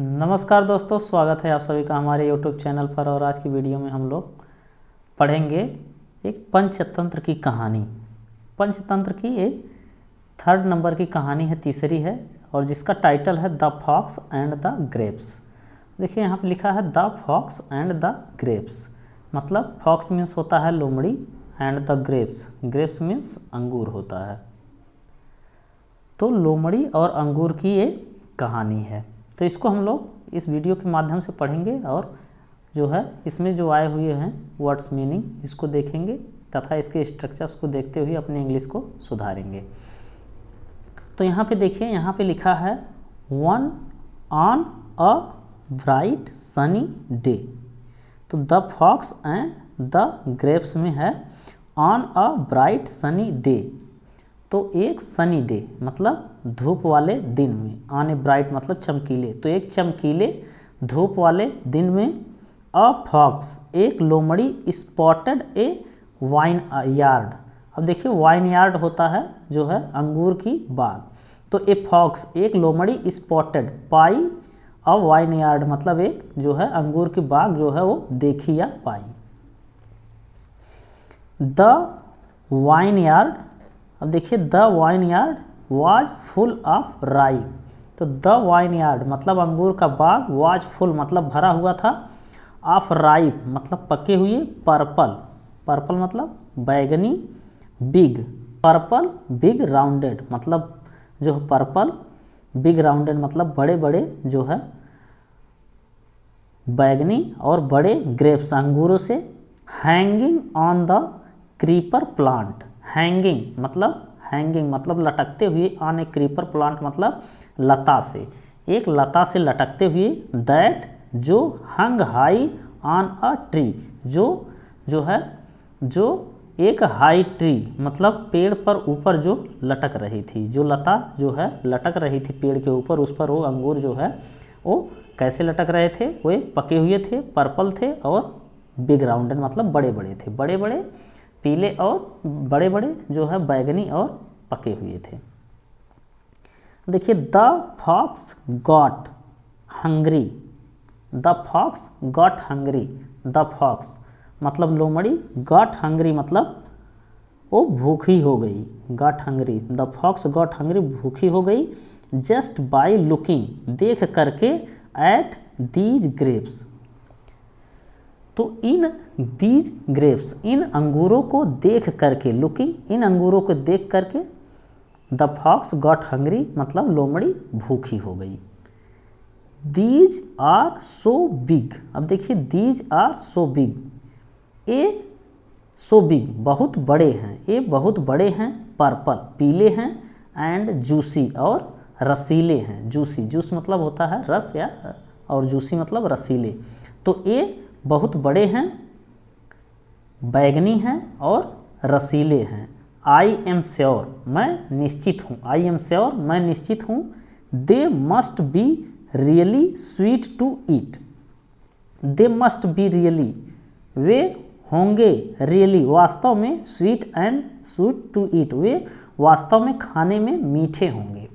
नमस्कार दोस्तों, स्वागत है आप सभी का हमारे YouTube चैनल पर। और आज की वीडियो में हम लोग पढ़ेंगे एक पंचतंत्र की कहानी। पंचतंत्र की ये 3rd नंबर की कहानी है, तीसरी है, और जिसका टाइटल है the fox and the grapes. देखिए यहाँ पे लिखा है the fox and the grapes, मतलब फॉक्स मीन्स होता है लोमड़ी and the grapes, grapes means अंगूर होता है। तो लोमड़ी और अंगूर की ये कहानी है। तो इसको हम लोग इस वीडियो के माध्यम से पढ़ेंगे और जो है इसमें जो आए हुए हैं वर्ड्स मीनिंग इसको देखेंगे तथा इसके स्ट्रक्चर्स को देखते हुए अपने इंग्लिश को सुधारेंगे। तो यहाँ पे देखिए, यहाँ पे लिखा है one on a bright sunny day. तो the fox and the grapes में है on a bright sunny day. तो एक सनी डे मतलब धूप वाले दिन में, ऑन ए ब्राइट मतलब चमकीले, तो एक चमकीले धूप वाले दिन में अ फॉक्स एक लोमड़ी स्पॉटेड ए वाइन यार्ड। अब देखिए वाइन यार्ड होता है जो है अंगूर की बाग। तो ए फॉक्स एक लोमड़ी spotted pi a wine yard मतलब एक जो है अंगूर की बाग जो है वो देखी या पाई। द वाइन यार्ड, अब देखिए the wine yard was full of ripe. तो द वाइन यार्ड मतलब अंगूर का बाग, वाज फुल मतलब भरा हुआ था, ऑफ राइप मतलब पके हुए, पर्पल, पर्पल मतलब बैगनी, बिग, पर्पल बिग राउंडेड मतलब जो पर्पल, बिग राउंडेड मतलब बड़े बड़े जो है बैगनी और बड़े ग्रेप्स अंगूरों से, hanging on the creeper plant, hanging मतलब लटकते हुए, ऑन ए क्रीपर प्लांट मतलब लता से, एक लता से लटकते हुए, दैट जो हंग हाई ऑन अ ट्री जो एक हाई ट्री मतलब पेड़ पर ऊपर जो लटक रही थी, जो लता जो है लटक रही थी पेड़ के ऊपर, उस पर वो अंगूर जो है वो कैसे लटक रहे थे, वे पके हुए थे, पर्पल थे और बिग राउंडेड मतलब बड़े बड़े थे, बड़े बड़े पीले और बड़े बड़े जो है बैगनी और पके हुए थे। देखिए the fox got hungry, the fox got hungry, the fox मतलब लोमड़ी, गॉट हंग्री मतलब वो भूखी हो गई, got hungry, the fox got hungry भूखी हो गई, जस्ट बाय लुकिंग देख करके, एट दीज ग्रेप्स। तो इन दीज ग्रेप्स इन अंगूरों को देख करके, लुकिंग इन अंगूरों को देख करके, द फॉक्स गॉट हंग्री मतलब लोमड़ी भूखी हो गई। दीज आर सो बिग, अब देखिए these are so big, a so big बहुत बड़े हैं, ये बहुत बड़े हैं, पर्पल पीले हैं, एंड जूसी और रसीले हैं, जूसी जूस मतलब होता है रस या, और जूसी मतलब रसीले। तो ये बहुत बड़े हैं, बैगनी हैं और रसीले हैं। आई एम श्योर मैं निश्चित हूँ, आई एम श्योर मैं निश्चित हूँ, they must be really sweet to eat, they must be really वे होंगे, रियली वास्तव में, sweet and sweet to eat वे वास्तव में खाने में मीठे होंगे,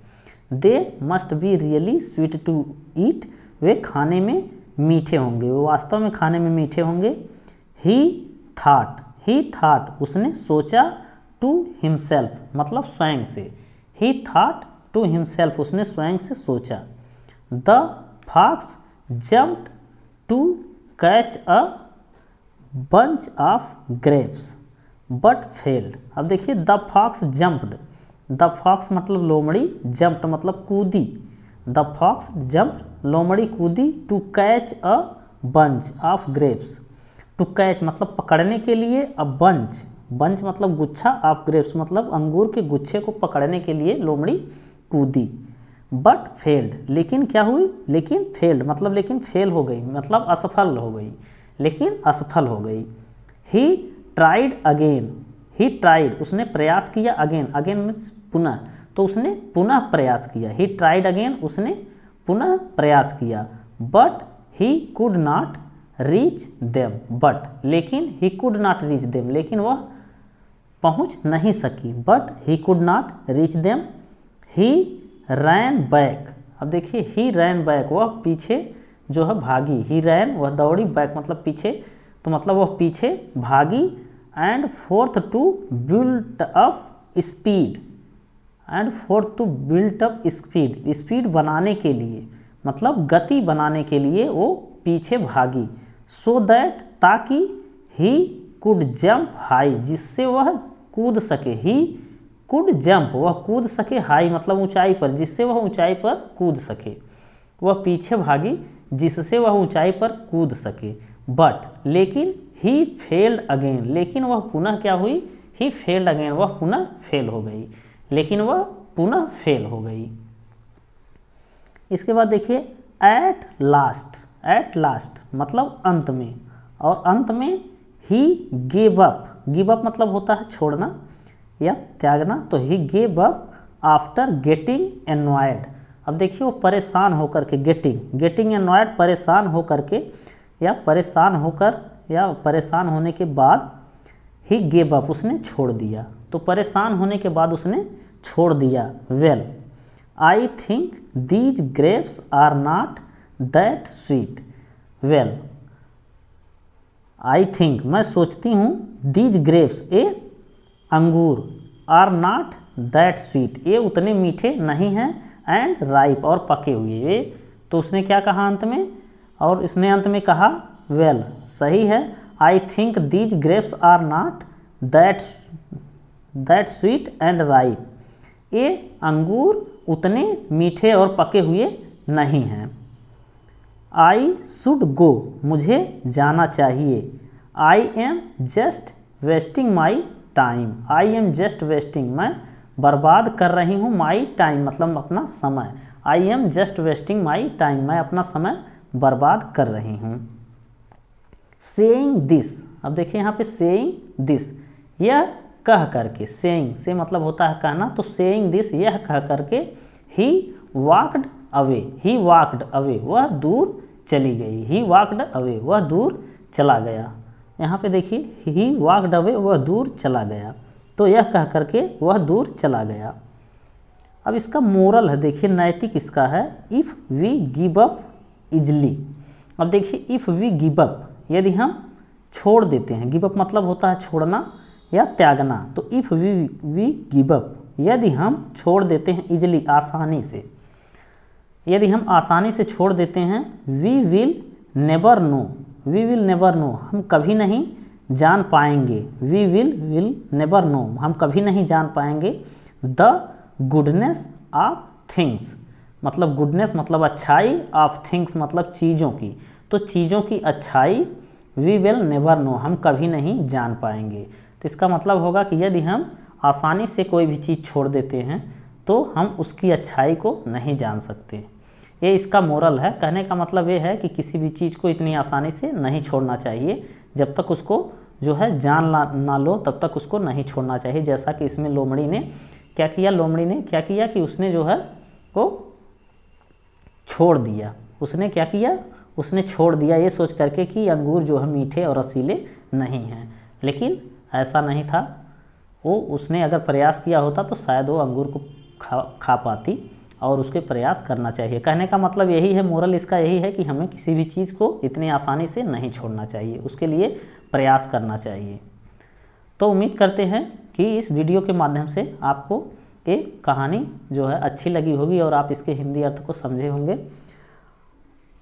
they must be really sweet to eat वे खाने में मीठे होंगे, वो वास्तव में खाने में मीठे होंगे। ही थाट उसने सोचा, टू हिमसेल्फ मतलब स्वयं से, ही थाट टू हिमसेल्फ उसने स्वयं से सोचा। The fox jumped to catch a bunch of grapes but failed. अब देखिए the fox jumped, the fox मतलब लोमड़ी, जम्प्ड मतलब कूदी, द फॉक्स जम्प्ड लोमड़ी कूदी, to catch a bunch of grapes, to catch मतलब पकड़ने के लिए, अ बंच, बंच मतलब गुच्छा, ऑफ ग्रेप्स मतलब अंगूर के गुच्छे को पकड़ने के लिए लोमड़ी कूदी, बट फेल्ड लेकिन क्या हुई, लेकिन फेल्ड मतलब लेकिन फेल हो गई मतलब असफल हो गई, लेकिन असफल हो गई। He tried again, he tried उसने प्रयास किया, अगेन, अगेन मीन्स पुनः, तो उसने पुनः प्रयास किया, ही ट्राइड अगेन उसने पुनः प्रयास किया, but he could not reach them, but लेकिन, he could not reach them लेकिन वह पहुंच नहीं सकी, but he could not reach them. He ran back, अब देखिए ही रैन बैक, वह पीछे जो है भागी, ही रैन वह दौड़ी, बैक मतलब पीछे, तो मतलब वह पीछे भागी, and forth to built up speed, and forth to built up speed, speed बनाने के लिए मतलब गति बनाने के लिए वो पीछे भागी, सो दैट ताकि ही कुड जंप हाई, जिससे वह कूद सके, ही कुड जंप वह कूद सके, हाई मतलब ऊंचाई पर, जिससे वह ऊंचाई पर कूद सके, वह पीछे भागी जिससे वह ऊंचाई पर कूद सके, बट लेकिन ही फेल्ड अगेन, लेकिन वह पुनः क्या हुई, ही फेल्ड अगेन, वह पुनः फेल हो गई, लेकिन वह पुनः फेल हो गई। इसके बाद देखिए एट लास्ट, एट लास्ट मतलब अंत में, और अंत में he gave up, give up मतलब होता है छोड़ना या त्यागना, तो he gave up after getting annoyed. अब देखिए वो परेशान होकर के, गेटिंग एनॉयड परेशान होकर के, या परेशान होकर या परेशान होने के बाद ही गेव अप उसने छोड़ दिया, तो परेशान होने के बाद उसने छोड़ दिया। Well I think these grapes are not that sweet, well I think मैं सोचती हूँ, दीज ग्रेप्स ए अंगूर, आर नॉट दैट स्वीट ये उतने मीठे नहीं हैं, एंड राइप और पके हुए ये, तो उसने क्या कहा अंत में, और इसने अंत में कहा वेल सही है, I think these grapes are not that sweet and ripe, ये अंगूर उतने मीठे और पके हुए नहीं हैं। आई शुड गो मुझे जाना चाहिए, I am just wasting my time, I am just wasting मैं बर्बाद कर रही हूँ, माई टाइम मतलब अपना समय, I am just wasting my time मैं अपना समय बर्बाद कर रही हूँ। सेइंग दिस, अब देखिए यहाँ पे सेइंग दिस, यह कह करके, सेइंग से मतलब होता है कहना, तो सेइंग दिस यह कह करके, he walked away, he walked away वह दूर चली गई, ही वॉकड अवे वह दूर चला गया। यहाँ पे देखिए ही वॉकड अवे वह दूर चला गया, तो यह कह करके वह दूर चला गया। अब इसका मोरल है, देखिए नैतिक इसका है, if we give up easily. अब देखिए इफ़ वी गिव अप यदि हम छोड़ देते हैं, गिव अप मतलब होता है छोड़ना या त्यागना, तो इफ़ वी गिव अप यदि हम छोड़ देते हैं इजली आसानी से, यदि हम आसानी से छोड़ देते हैं, we will never know, we will never know हम कभी नहीं जान पाएंगे, वी विल नेवर नो हम कभी नहीं जान पाएंगे, द गुडनेस ऑफ थिंग्स मतलब गुडनेस मतलब अच्छाई, ऑफ थिंग्स मतलब चीज़ों की, तो चीज़ों की अच्छाई, वी विल नेवर नो हम कभी नहीं जान पाएंगे। तो इसका मतलब होगा कि यदि हम आसानी से कोई भी चीज़ छोड़ देते हैं तो हम उसकी अच्छाई को नहीं जान सकते। ये इसका मोरल है, कहने का मतलब ये है कि किसी भी चीज़ को इतनी आसानी से नहीं छोड़ना चाहिए, जब तक उसको जो है जान ना लो तब तक उसको नहीं छोड़ना चाहिए। जैसा कि इसमें लोमड़ी ने क्या किया, लोमड़ी ने क्या किया कि उसने जो है वो छोड़ दिया, उसने क्या किया, उसने छोड़ दिया ये सोच करके कि अंगूर जो है मीठे और रसीले नहीं हैं, लेकिन ऐसा नहीं था, वो उसने अगर प्रयास किया होता तो शायद वो अंगूर को खा पाती, और उसके प्रयास करना चाहिए। कहने का मतलब यही है, मोरल इसका यही है कि हमें किसी भी चीज़ को इतनी आसानी से नहीं छोड़ना चाहिए, उसके लिए प्रयास करना चाहिए। तो उम्मीद करते हैं कि इस वीडियो के माध्यम से आपको ये कहानी जो है अच्छी लगी होगी और आप इसके हिंदी अर्थ को समझे होंगे,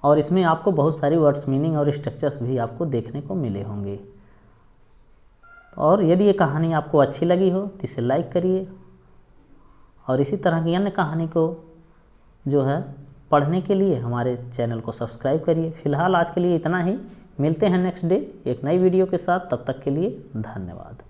और इसमें आपको बहुत सारी वर्ड्स मीनिंग और स्ट्रक्चर्स भी आपको देखने को मिले होंगे। और यदि ये कहानी आपको अच्छी लगी हो तो इसे लाइक करिए, और इसी तरह की अन्य कहानी को जो है पढ़ने के लिए हमारे चैनल को सब्सक्राइब करिए। फिलहाल आज के लिए इतना ही, मिलते हैं नेक्स्ट डे एक नई वीडियो के साथ, तब तक के लिए धन्यवाद।